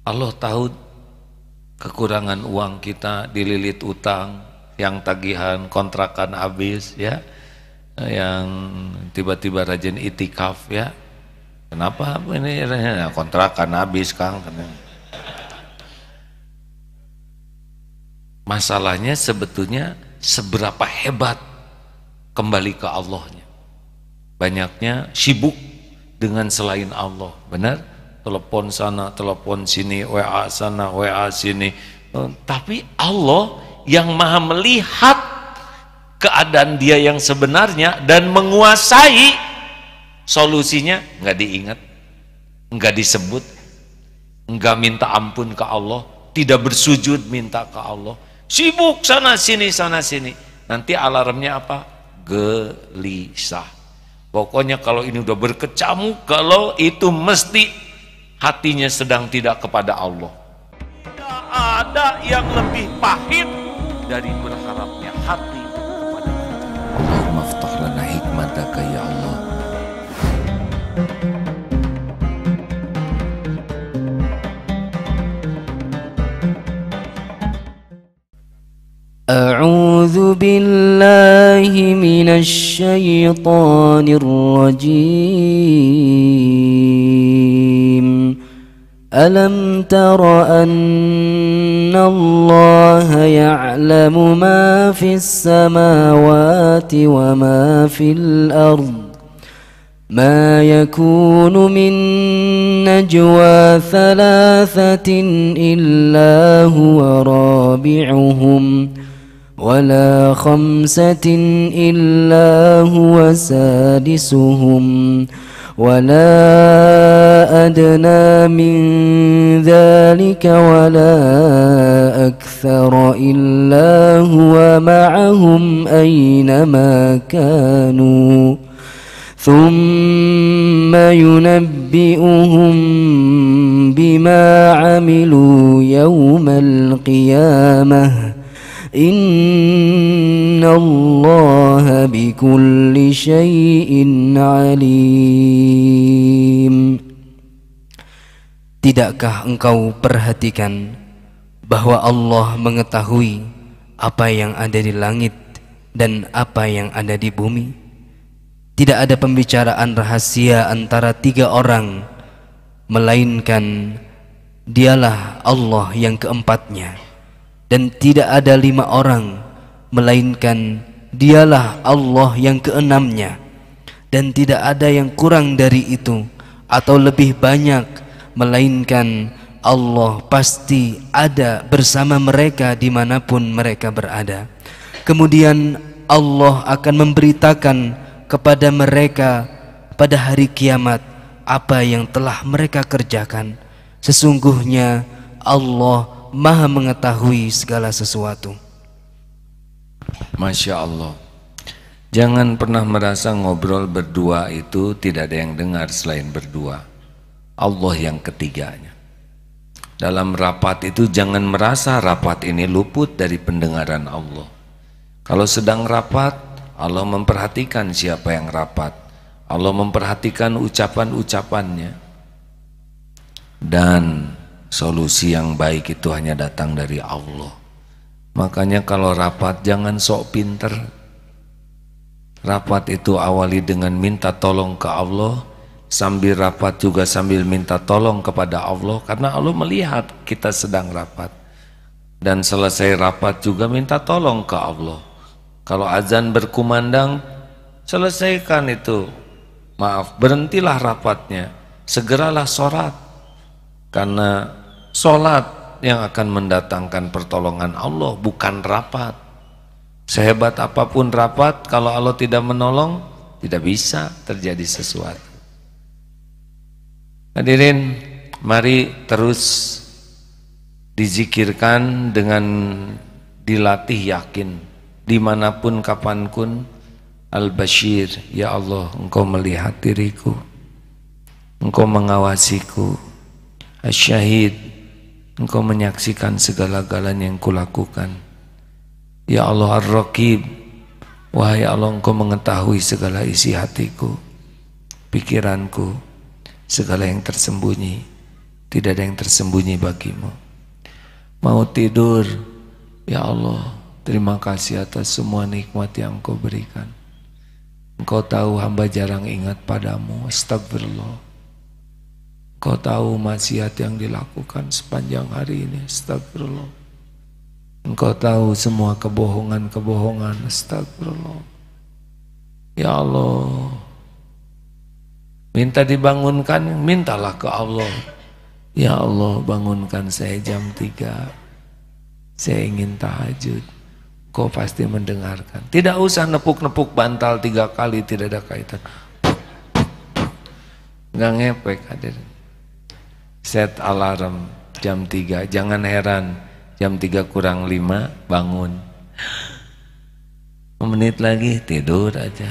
Allah tahu kekurangan uang kita, dililit utang, yang tagihan kontrakan habis ya, yang tiba-tiba rajin itikaf ya. Kenapa ini kontrakan habis Kang? Masalahnya sebetulnya seberapa hebat kembali ke Allahnya. Banyaknya sibuk dengan selain Allah, benar? Telepon sana, telepon sini, WA sana, WA sini. Tapi Allah yang maha melihat keadaan dia yang sebenarnya dan menguasai solusinya, nggak diingat, nggak disebut, nggak minta ampun ke Allah, tidak bersujud minta ke Allah. Sibuk sana sini nanti alarmnya apa? Gelisah. Pokoknya kalau ini udah berkecamuk, kalau itu mesti hatinya sedang tidak kepada Allah. Tidak ada yang lebih pahit dari berharapnya hati kepada Allah. Allahumma aftah lana hikmataka ya Allah. أعوذ بالله من الشيطان الرجيم ألم تر أن الله يعلم ما في السماوات وما في الأرض ما يكون من نجوى ثلاثة إلا هو رابعهم ولا خمسة إلا هو سادسهم ولا أدنى من ذلك ولا أكثر إلا هو معهم أينما كانوا ثم ينبئهم بما عملوا يوم القيامة Inna Allah bikulli syai'in alim. Tidakkah engkau perhatikan bahwa Allah mengetahui apa yang ada di langit dan apa yang ada di bumi? Tidak ada pembicaraan rahasia antara tiga orang, melainkan dialah Allah yang keempatnya. Dan tidak ada lima orang, melainkan dialah Allah yang keenamnya. Dan tidak ada yang kurang dari itu atau lebih banyak, melainkan Allah pasti ada bersama mereka dimanapun mereka berada. Kemudian Allah akan memberitakan kepada mereka pada hari kiamat apa yang telah mereka kerjakan. Sesungguhnya Allah Maha mengetahui segala sesuatu. Masya Allah. Jangan pernah merasa ngobrol berdua itu tidak ada yang dengar selain berdua. Allah yang ketiganya. Dalam rapat itu jangan merasa rapat ini luput dari pendengaran Allah. Kalau sedang rapat, Allah memperhatikan siapa yang rapat. Allah memperhatikan ucapan-ucapannya. Dan solusi yang baik itu hanya datang dari Allah. Makanya kalau rapat jangan sok pinter. Rapat itu awali dengan minta tolong ke Allah, sambil rapat juga sambil minta tolong kepada Allah, karena Allah melihat kita sedang rapat. Dan selesai rapat juga minta tolong ke Allah. Kalau azan berkumandang, selesaikan itu. Maaf, berhentilah rapatnya, segeralah sholat. Karena sholat yang akan mendatangkan pertolongan Allah, bukan rapat. Sehebat apapun rapat, kalau Allah tidak menolong, tidak bisa terjadi sesuatu. Hadirin, mari terus dizikirkan dengan dilatih yakin. Dimanapun kapanpun, Al-Bashir, ya Allah, Engkau melihat diriku, Engkau mengawasiku. Asyahid, Engkau menyaksikan segala-galanya yang kulakukan. Ya Allah Ar-Raqib, wahai Allah, Engkau mengetahui segala isi hatiku, pikiranku, segala yang tersembunyi. Tidak ada yang tersembunyi bagimu. Mau tidur, ya Allah, terima kasih atas semua nikmat yang Engkau berikan. Engkau tahu hamba jarang ingat padamu, astagfirullah. Engkau tahu maksiat yang dilakukan sepanjang hari ini, astagfirullah. Engkau tahu semua kebohongan-kebohongan, astagfirullah. Ya Allah, minta dibangunkan, mintalah ke Allah. Ya Allah, bangunkan saya jam 3. Saya ingin tahajud. Kau pasti mendengarkan. Tidak usah nepuk-nepuk bantal 3 kali, tidak ada kaitan. Nggak ngepek, hadirin. Set alarm jam 3. Jangan heran, jam 3 kurang 5 bangun. 5 menit lagi tidur aja.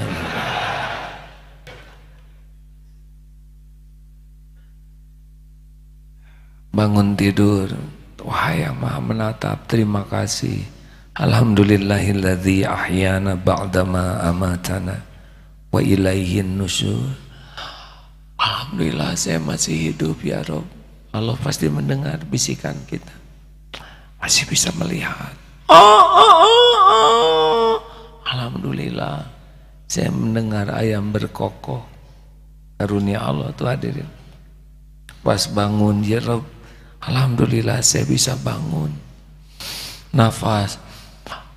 Bangun tidur, wahai yang maha menatap, terima kasih. Alhamdulillahilladzi ahyana ba'dama amatana wa ilaihin nusyur. Alhamdulillah saya masih hidup ya Rob. Allah pasti mendengar bisikan kita. Masih bisa melihat. Alhamdulillah saya mendengar ayam berkokok. Karunia Allah tuh hadirin. Pas bangun ya Rob, alhamdulillah saya bisa bangun. Nafas,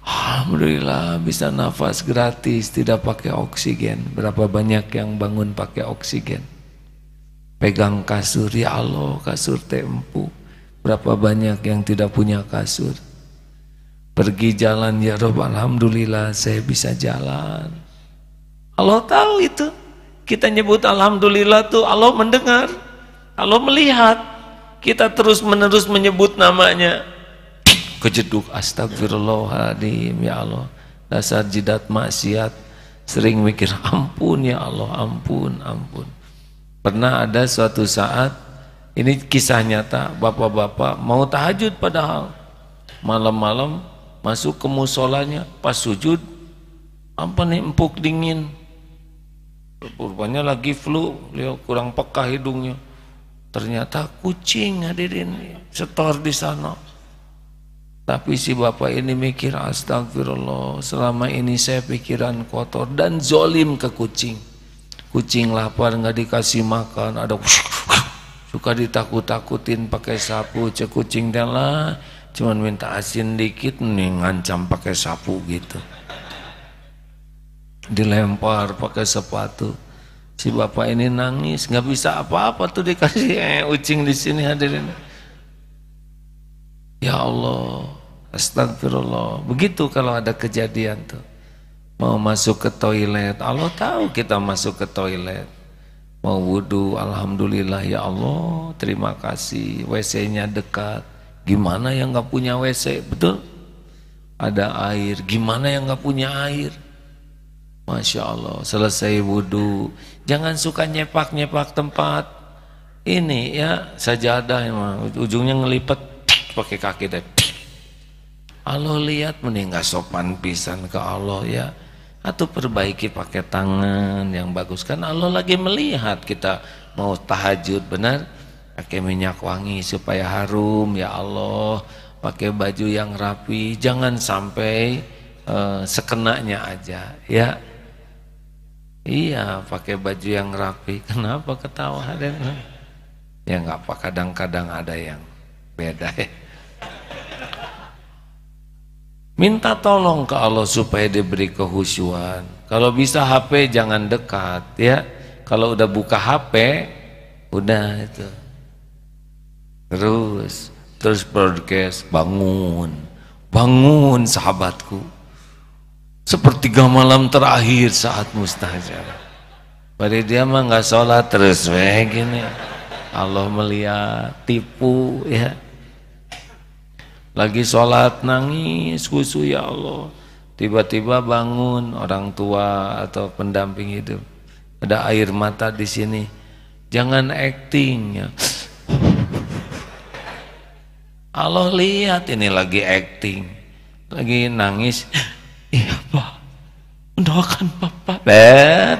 alhamdulillah bisa nafas gratis, tidak pakai oksigen. Berapa banyak yang bangun pakai oksigen? Pegang kasur, ya Allah kasur teh empuk. Berapa banyak yang tidak punya kasur? Pergi jalan ya Rob, alhamdulillah saya bisa jalan. Allah tahu itu. Kita nyebut alhamdulillah tuh Allah mendengar, Allah melihat. Kita terus menerus menyebut namanya, kejeduk, astagfirullahaladzim, ya Allah, dasar jidat maksiat, sering mikir ampun ya Allah, ampun, ampun. Pernah ada suatu saat, ini kisah nyata, bapak-bapak mau tahajud padahal malam-malam masuk ke musolanya, pas sujud apa nih, empuk dingin, rupanya lagi flu, beliau kurang peka hidungnya. Ternyata kucing hadirin setor di sana. Tapi si bapak ini mikir, astagfirullah, selama ini saya pikiran kotor dan zolim ke kucing. Kucing lapar nggak dikasih makan, ada suka ditakut-takutin pakai sapu. Cek kucing lah, cuman minta asin dikit nih ngancam pakai sapu gitu. Dilempar pakai sepatu. Si bapak ini nangis, nggak bisa apa-apa tuh dikasih ucing di sini hadirin. Ya Allah, astagfirullah. Begitu kalau ada kejadian tuh, mau masuk ke toilet, Allah tahu kita masuk ke toilet. Mau wudhu, alhamdulillah ya Allah, terima kasih. WC-nya dekat. Gimana yang nggak punya WC, betul? Ada air. Gimana yang nggak punya air? Masya Allah, selesai wudhu, jangan suka nyepak-nyepak tempat ini ya, sajadah ujungnya ngelipet pakai kaki deh. Allah lihat, mending nggak sopan pisan ke Allah ya, atau perbaiki pakai tangan yang bagus, kan Allah lagi melihat kita mau tahajud benar, pakai minyak wangi supaya harum ya Allah, pakai baju yang rapi, jangan sampai sekenanya aja ya. Iya, pakai baju yang rapi. Kenapa ketawa? Ya nggak apa, kadang-kadang ada yang beda ya. Minta tolong ke Allah supaya diberi kehusyuan. Kalau bisa HP jangan dekat ya. Kalau udah buka HP, udah itu. Terus broadcast, bangun, bangun sahabatku. Sepertiga malam terakhir saat mustajab. Pada dia mah nggak sholat terus gini. Allah melihat, tipu ya. Lagi sholat nangis khusyuk ya Allah. Tiba-tiba bangun orang tua atau pendamping hidup. Ada air mata di sini. Jangan acting ya. Allah lihat ini lagi acting, lagi nangis. Iya Pak, mendoakan bapak.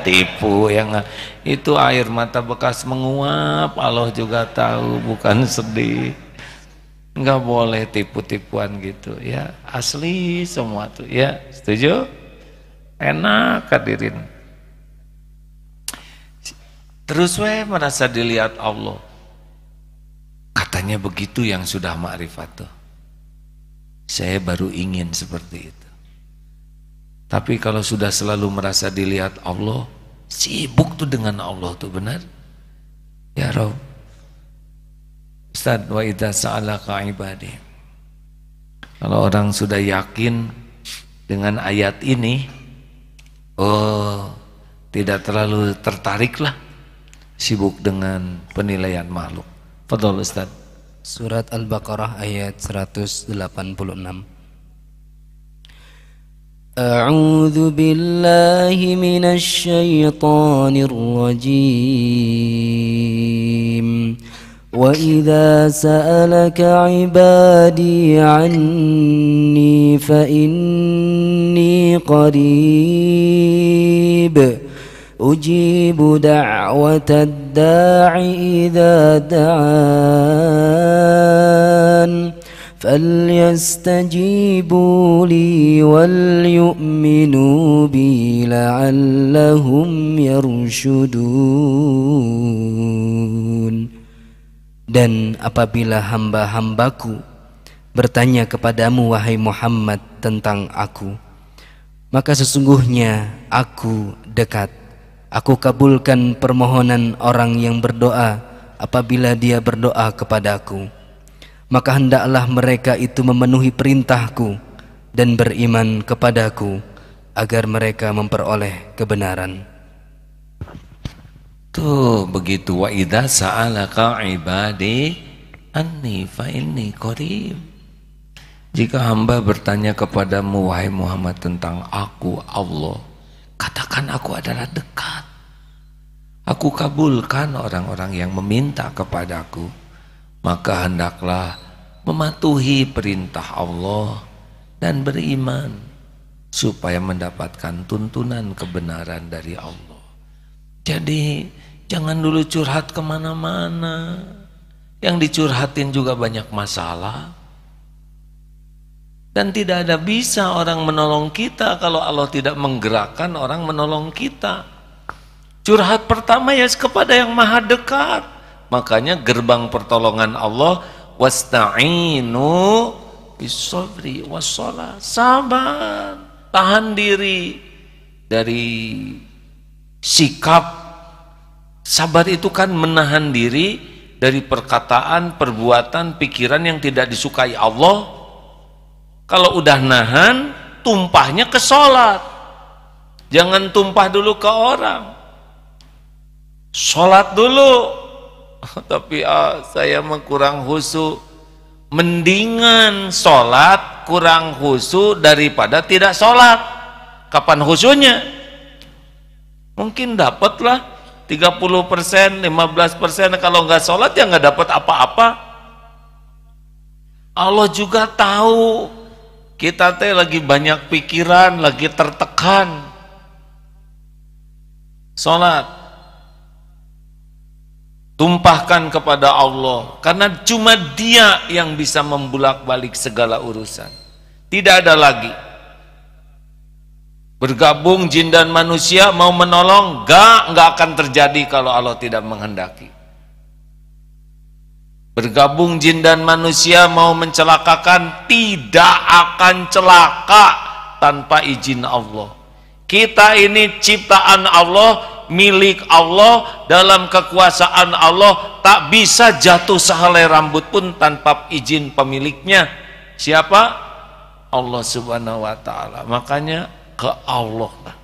Tipu yang itu, air mata bekas menguap, Allah juga tahu, bukan sedih. Nggak boleh tipu-tipuan gitu ya, asli semua tuh ya. Setuju? Enak hadirin. Terus merasa dilihat Allah. Katanya begitu yang sudah ma'rifat tuh. Saya baru ingin seperti itu. Tapi kalau sudah selalu merasa dilihat Allah, sibuk tuh dengan Allah tuh, benar? Ya Rabb. Ustaz, wa idza sa'alaka ibadi. Kalau orang sudah yakin dengan ayat ini, oh, tidak terlalu tertariklah sibuk dengan penilaian makhluk. Fadhol Ustaz. Surat Al-Baqarah ayat 186. A'udzu billahi minasy syaithanir rajim. Wa idza sa'alaka 'ibadi 'anni fa inni qarib ujibu da'watad da'i idza da'an فَلْيَسْتَجِيبُوا لِي وَلْيُؤْمِنُوا بِي لَعَلَّهُمْ يَرْشُدُونَ. Dan apabila hamba-hambaku bertanya kepadamu wahai Muhammad tentang aku, maka sesungguhnya aku dekat. Aku kabulkan permohonan orang yang berdoa apabila dia berdoa kepadaku. Maka hendaklah mereka itu memenuhi perintahku dan beriman kepadaku agar mereka memperoleh kebenaran. Tuh begitu, wa idza sa'alaka ibadi anni fa inni qarib. Jika hamba bertanya kepadamu wahai Muhammad tentang aku Allah, katakan aku adalah dekat. Aku kabulkan orang-orang yang meminta kepadaku. Maka hendaklah mematuhi perintah Allah dan beriman supaya mendapatkan tuntunan kebenaran dari Allah. Jadi jangan dulu curhat kemana-mana. Yang dicurhatin juga banyak masalah. Dan tidak ada bisa orang menolong kita kalau Allah tidak menggerakkan orang menolong kita. Curhat pertama ya kepada yang maha dekat. Makanya gerbang pertolongan Allah, wasta'inu bis-sabri was-shalah. Sabar, tahan diri dari sikap. Sabar itu kan menahan diri dari perkataan, perbuatan, pikiran yang tidak disukai Allah. Kalau udah nahan, tumpahnya ke sholat. Jangan tumpah dulu ke orang. Sholat dulu. Tapi saya mah kurang khusyuk. Mendingan sholat kurang khusyuk daripada tidak sholat. Kapan khusyuknya? Mungkin dapatlah 30%, 15%. Kalau nggak sholat ya nggak dapat apa-apa. Allah juga tahu kita teh lagi banyak pikiran, lagi tertekan. Sholat tumpahkan kepada Allah, karena cuma Dia yang bisa membulak-balik segala urusan. Tidak ada lagi. Bergabung jin dan manusia mau menolong, nggak akan terjadi kalau Allah tidak menghendaki. Bergabung jin dan manusia mau mencelakakan, tidak akan celaka tanpa izin Allah. Kita ini ciptaan Allah, milik Allah, dalam kekuasaan Allah, tak bisa jatuh sehelai rambut pun tanpa izin pemiliknya. Siapa? Allah Subhanahu wa ta'ala. Makanya ke Allah lah.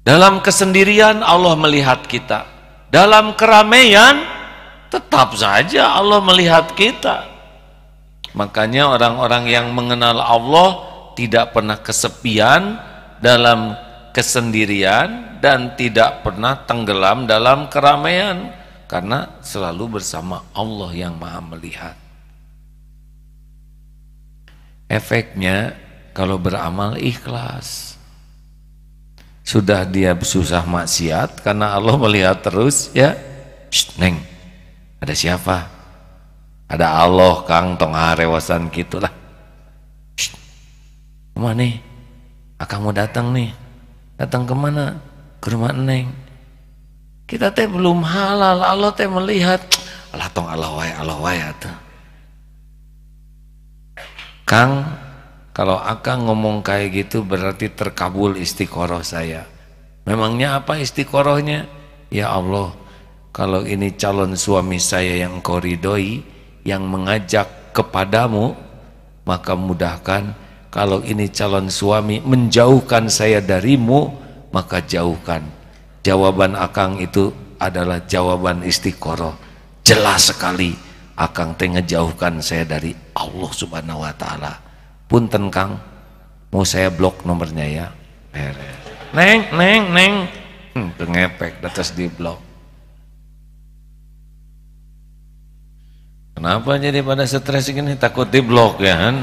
Dalam kesendirian Allah melihat kita, dalam keramaian tetap saja Allah melihat kita. Makanya orang-orang yang mengenal Allah tidak pernah kesepian dalam kesendirian dan tidak pernah tenggelam dalam keramaian, karena selalu bersama Allah yang maha melihat. Efeknya kalau beramal ikhlas. Sudah dia susah maksiat karena Allah melihat terus ya. Neng, ada siapa? Ada Allah, Kang, tong harewasan gitulah. Kemana nih? Akang mau datang nih. Datang kemana? Ke rumah Neng. Kita teh belum halal, Allah teh melihat. Allah tong Allah wae atuh. Kang, kalau Akang ngomong kayak gitu berarti terkabul istiqoroh saya. Memangnya apa istiqorohnya? Ya Allah, kalau ini calon suami saya yang Engkau ridhoi, yang mengajak kepadamu, maka mudahkan. Kalau ini calon suami menjauhkan saya darimu, maka jauhkan. Jawaban Akang itu adalah jawaban istiqoroh. Jelas sekali Akang teh ngejauhkan saya dari Allah Subhanahu wa taala. Punten Kang, mau saya blok nomornya ya. Neng. Ngepek atas di blok. Kenapa jadi pada stres gini? Takut di blok ya kan?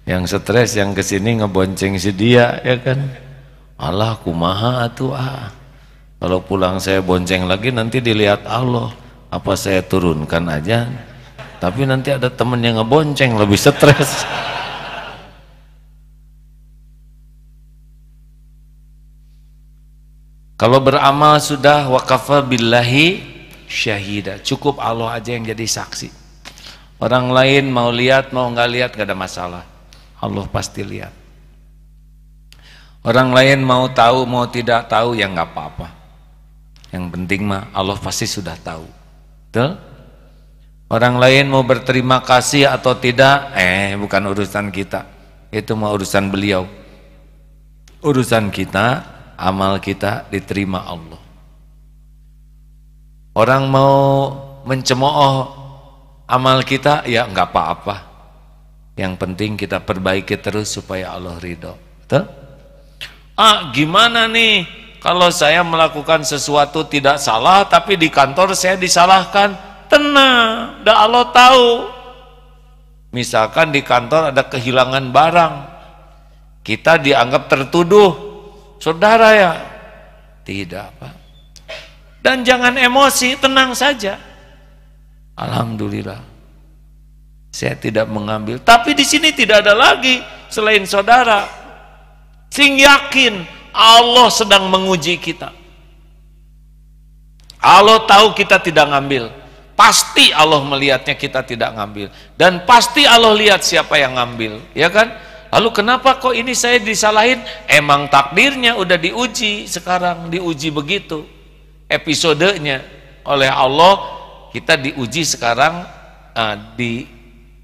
Yang stres yang kesini ngebonceng si dia ya kan? Allah kumaha atuh ah. Kalau pulang saya bonceng lagi nanti dilihat Allah. Apa saya turunkan aja? Tapi nanti ada temen yang ngebonceng lebih stres. Kalau beramal sudah waqafa billahi syahida, cukup Allah aja yang jadi saksi. Orang lain mau lihat mau nggak lihat gak ada masalah, Allah pasti lihat. Orang lain mau tahu mau tidak tahu ya nggak apa-apa. Yang penting mah Allah pasti sudah tahu. Betul? Orang lain mau berterima kasih atau tidak, bukan urusan kita. Itu mau urusan beliau. Urusan kita, amal kita diterima Allah. Orang mau mencemooh amal kita, ya nggak apa-apa. Yang penting kita perbaiki terus supaya Allah ridho. Betul? Gimana nih kalau saya melakukan sesuatu tidak salah tapi di kantor saya disalahkan? Tenang, dah Allah tahu. Misalkan di kantor ada kehilangan barang, kita dianggap tertuduh, saudara ya? Tidak, Pak. Dan jangan emosi, tenang saja. Alhamdulillah, saya tidak mengambil. Tapi di sini tidak ada lagi selain saudara. Sing yakin Allah sedang menguji kita. Allah tahu kita tidak ngambil. Pasti Allah melihatnya kita tidak ngambil. Dan pasti Allah lihat siapa yang ngambil. Ya kan? Lalu kenapa kok ini saya disalahin? Emang takdirnya udah diuji sekarang. Diuji begitu. Episodenya oleh Allah. Kita diuji sekarang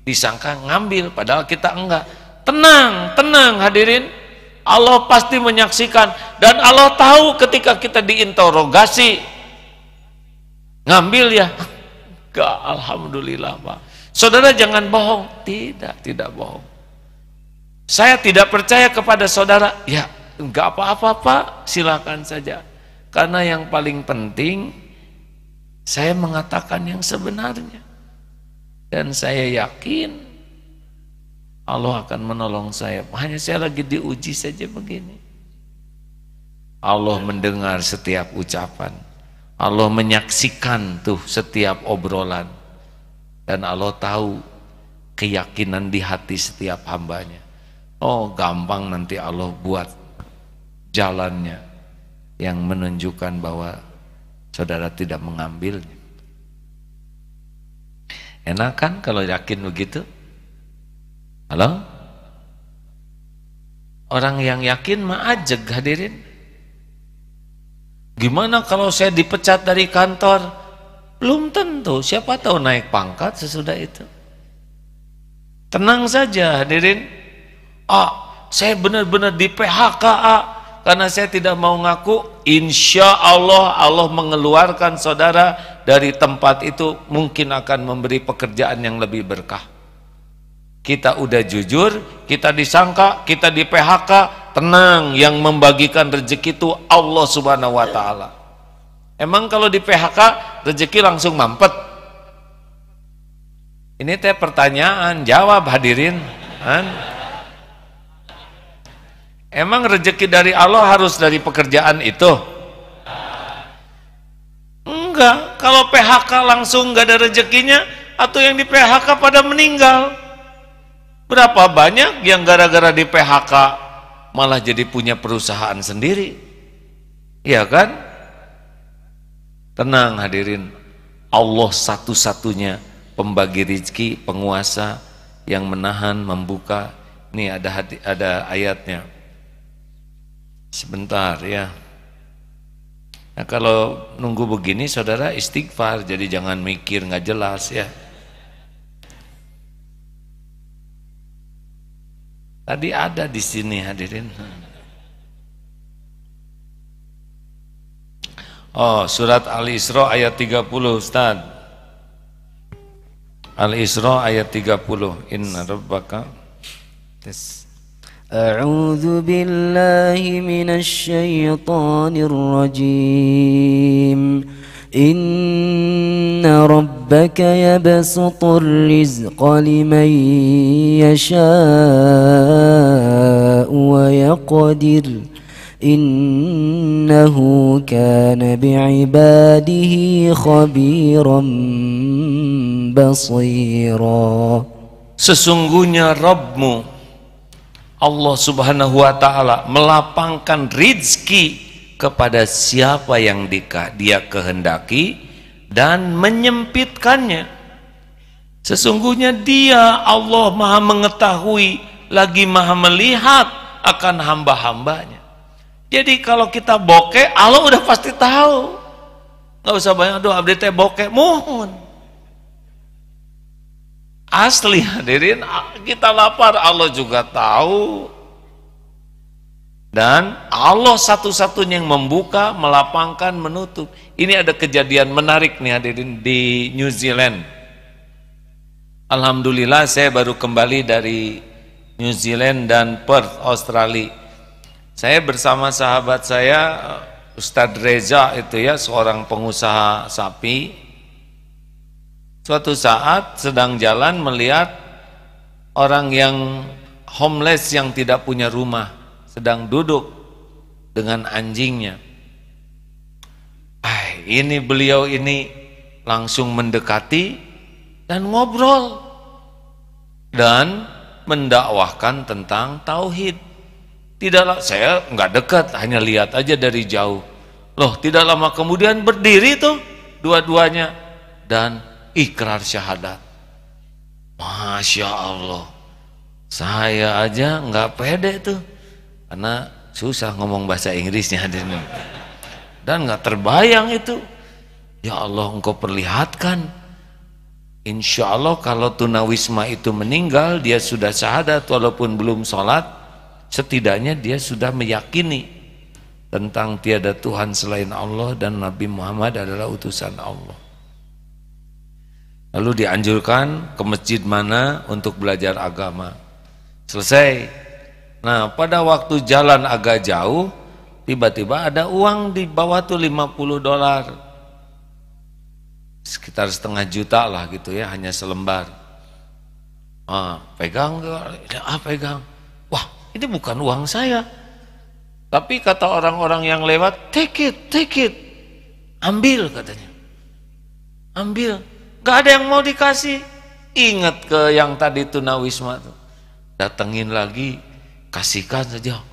disangka ngambil. Padahal kita enggak. Tenang hadirin. Allah pasti menyaksikan. Dan Allah tahu ketika kita diinterogasi. Ngambil ya? Enggak, alhamdulillah Pak. Saudara jangan bohong. Tidak bohong. Saya tidak percaya kepada saudara. Ya, enggak apa-apa Pak, silakan saja. Karena yang paling penting saya mengatakan yang sebenarnya. Dan saya yakin Allah akan menolong saya. Hanya saya lagi diuji saja begini. Allah mendengar setiap ucapan. Allah menyaksikan tuh setiap obrolan. Dan Allah tahu keyakinan di hati setiap hambanya. Oh gampang nanti Allah buat jalannya yang menunjukkan bahwa saudara tidak mengambilnya. Enak kan kalau yakin begitu? Halo? Orang yang yakin mah ajeg hadirin. Gimana kalau saya dipecat dari kantor? Belum tentu, siapa tahu naik pangkat sesudah itu. Tenang saja hadirin. Saya benar-benar di PHK karena saya tidak mau ngaku. Insya Allah Allah mengeluarkan saudara dari tempat itu, mungkin akan memberi pekerjaan yang lebih berkah. Kita udah jujur, kita disangka, kita di PHK. Tenang, yang membagikan rezeki itu Allah Subhanahu wa taala. Emang kalau di PHK rezeki langsung mampet? Ini teh pertanyaan, jawab hadirin. Kan? Emang rezeki dari Allah harus dari pekerjaan itu? Enggak. Kalau PHK langsung nggak ada rezekinya, atau yang di PHK pada meninggal. Berapa banyak yang gara-gara di PHK malah jadi punya perusahaan sendiri? Iya kan? Tenang hadirin, Allah satu-satunya pembagi rezeki, penguasa yang menahan, membuka. Nih ada ayatnya. Sebentar ya. Nah, kalau nunggu begini saudara istighfar, jadi jangan mikir nggak jelas ya. Tadi ada di sini hadirin. Oh, surat Al-Isra ayat 30 Ustaz. Al-Isra ayat 30. Inna rabbaka. أعوذ بالله من الشيطان الرجيم إن ربك يبسط الرزق لمن يشاء ويقدر إنه كان بعباده خبيرا بصيرا. Sesungguhnya Rabbmu Allah subhanahu wa ta'ala melapangkan rizki kepada siapa yang dia kehendaki dan menyempitkannya. Sesungguhnya dia Allah maha mengetahui lagi maha melihat akan hamba-hambanya. Jadi kalau kita bokeh, Allah udah pasti tahu. Nggak usah banyak doa, abdi teh bokeh, mohon. Asli hadirin, kita lapar Allah juga tahu. Dan Allah satu-satunya yang membuka, melapangkan, menutup. Ini ada kejadian menarik nih hadirin di New Zealand. Alhamdulillah saya baru kembali dari New Zealand dan Perth, Australia. Saya bersama sahabat saya Ustadz Reza itu ya, seorang pengusaha sapi. Suatu saat sedang jalan melihat orang yang homeless yang tidak punya rumah sedang duduk dengan anjingnya. Ini beliau ini langsung mendekati dan ngobrol dan mendakwahkan tentang tauhid. Tidaklah, saya nggak dekat, hanya lihat aja dari jauh. Loh, tidak lama kemudian berdiri tuh dua-duanya dan ikrar syahadat. Masya Allah, saya aja nggak pede tuh karena susah ngomong bahasa Inggrisnya dan nggak terbayang itu. Ya Allah, engkau perlihatkan, insya Allah kalau tunawisma itu meninggal, dia sudah syahadat walaupun belum sholat, setidaknya dia sudah meyakini tentang tiada Tuhan selain Allah dan Nabi Muhammad adalah utusan Allah. Lalu dianjurkan ke masjid mana untuk belajar agama. Selesai. Nah, pada waktu jalan agak jauh, tiba-tiba ada uang di bawah tuh $50. Sekitar setengah juta lah gitu ya, hanya selembar. Pegang, pegang. Wah, ini bukan uang saya. Tapi kata orang-orang yang lewat, take it. Ambil katanya. Ambil. Gak ada yang mau dikasih. Ingat ke yang tadi tunawisma tuh. Datengin lagi, kasihkan saja.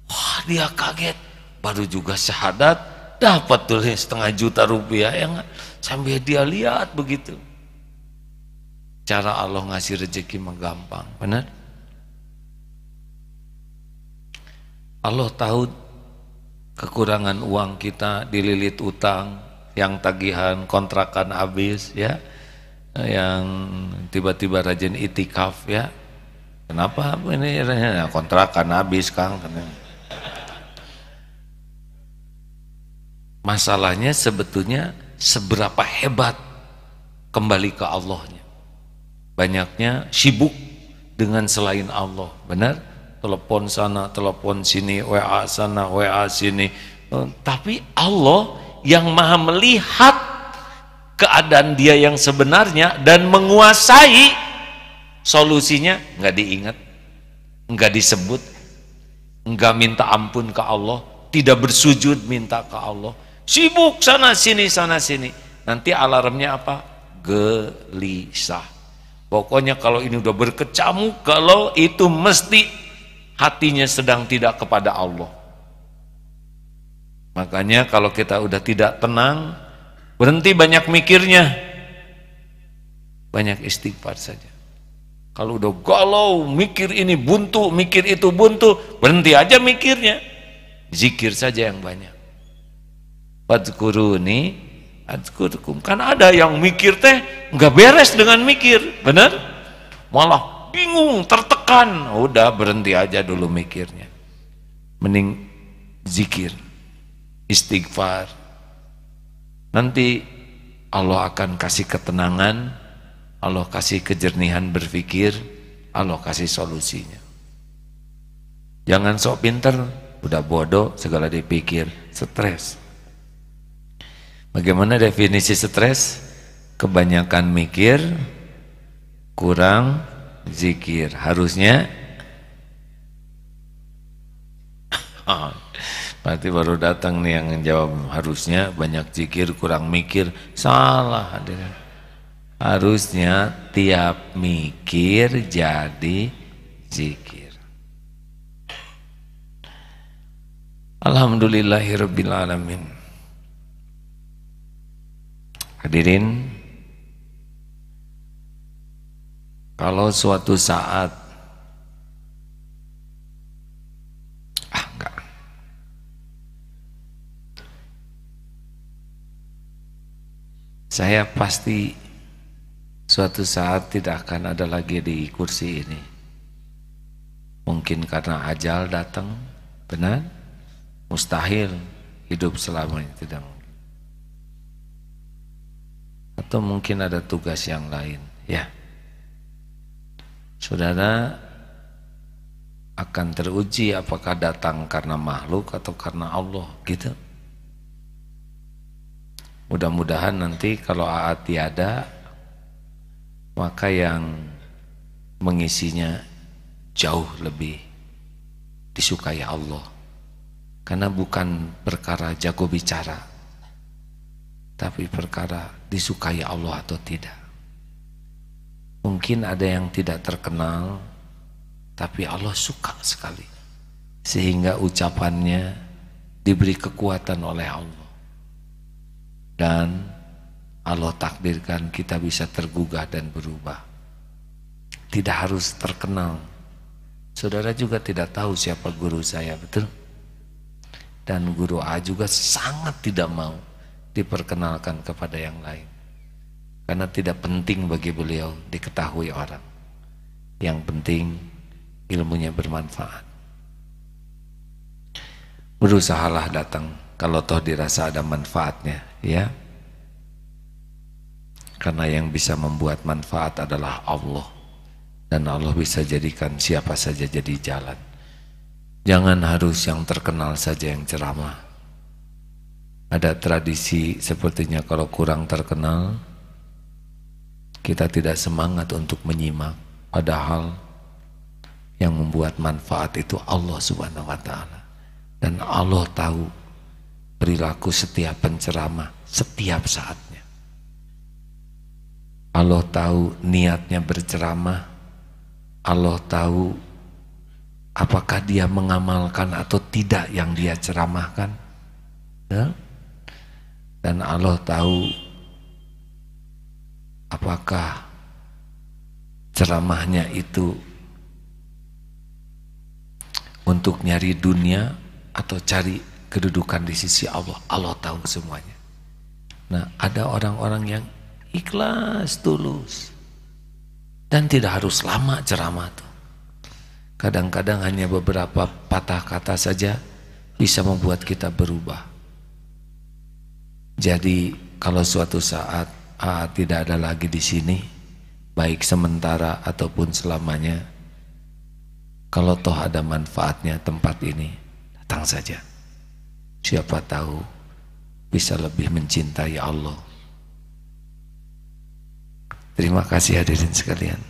Wah, dia kaget. Baru juga syahadat, dapat tuh setengah juta rupiah ya gak? Sambil dia lihat begitu. Cara Allah ngasih rezeki mah gampang, benar? Allah tahu kekurangan uang kita, dililit utang, yang tagihan kontrakan habis ya, yang tiba-tiba rajin itikaf ya. Kenapa ini kontrakan habis Kang? Masalahnya sebetulnya seberapa hebat kembali ke Allahnya. Banyaknya sibuk dengan selain Allah, benar? Telepon sana, telepon sini, WA sana, WA sini. Tapi Allah yang maha melihat keadaan dia yang sebenarnya dan menguasai solusinya nggak diingat, nggak disebut, nggak minta ampun ke Allah, tidak bersujud minta ke Allah, sibuk sana sini, nanti alarmnya apa? Gelisah. Pokoknya kalau ini udah berkecamuk, kalau itu mesti hatinya sedang tidak kepada Allah. Makanya kalau kita udah tidak tenang, berhenti banyak mikirnya, banyak istighfar saja. Kalau udah galau, mikir ini buntu, mikir itu buntu, berhenti aja mikirnya, zikir saja yang banyak. Fadhkuruni adzkurkum. Kan ada yang mikir teh nggak beres dengan mikir, bener? Malah bingung, tertekan. Udah berhenti aja dulu mikirnya, mending zikir, istighfar. Nanti Allah akan kasih ketenangan, Allah kasih kejernihan berpikir, Allah kasih solusinya. Jangan sok pinter, udah bodoh segala dipikir, stres. Bagaimana definisi stres? Kebanyakan mikir, kurang zikir. Harusnya berarti baru datang nih yang jawab, harusnya banyak zikir, kurang mikir. Salah, hadirin. Harusnya tiap mikir jadi zikir. Alhamdulillahirabbil alamin. Hadirin, kalau suatu saat enggak, saya pasti suatu saat tidak akan ada lagi di kursi ini. Mungkin karena ajal datang, benar? Mustahil hidup selamanya, tidak mungkin. Atau mungkin ada tugas yang lain, ya. Saudara akan teruji apakah datang karena makhluk atau karena Allah, gitu. Mudah-mudahan nanti kalau Aat tiada, maka yang mengisinya jauh lebih disukai Allah. Karena bukan perkara jago bicara, tapi perkara disukai Allah atau tidak. Mungkin ada yang tidak terkenal, tapi Allah suka sekali, sehingga ucapannya diberi kekuatan oleh Allah. Dan Allah takdirkan kita bisa tergugah dan berubah. Tidak harus terkenal. Saudara juga tidak tahu siapa guru saya, betul? Dan guru A juga sangat tidak mau diperkenalkan kepada yang lain, karena tidak penting bagi beliau diketahui orang. Yang penting ilmunya bermanfaat. Berusahalah datang kalau toh dirasa ada manfaatnya, ya. Karena yang bisa membuat manfaat adalah Allah, dan Allah bisa jadikan siapa saja jadi jalan. Jangan harus yang terkenal saja yang ceramah. Ada tradisi sepertinya kalau kurang terkenal, kita tidak semangat untuk menyimak. Padahal yang membuat manfaat itu Allah Subhanahu wa ta'ala. Dan Allah tahu perilaku setiap penceramah setiap saatnya. Allah tahu niatnya berceramah. Allah tahu apakah dia mengamalkan atau tidak yang dia ceramahkan, ya? Dan Allah tahu apakah ceramahnya itu untuk nyari dunia atau cari kedudukan di sisi Allah. Allah tahu semuanya. Nah, ada orang-orang yang ikhlas, tulus, dan tidak harus lama ceramah tuh. Kadang-kadang hanya beberapa patah kata saja bisa membuat kita berubah. Jadi kalau suatu saat tidak ada lagi di sini, baik sementara ataupun selamanya, kalau toh ada manfaatnya tempat ini, datang saja. Siapa tahu bisa lebih mencintai Allah. Terima kasih hadirin sekalian.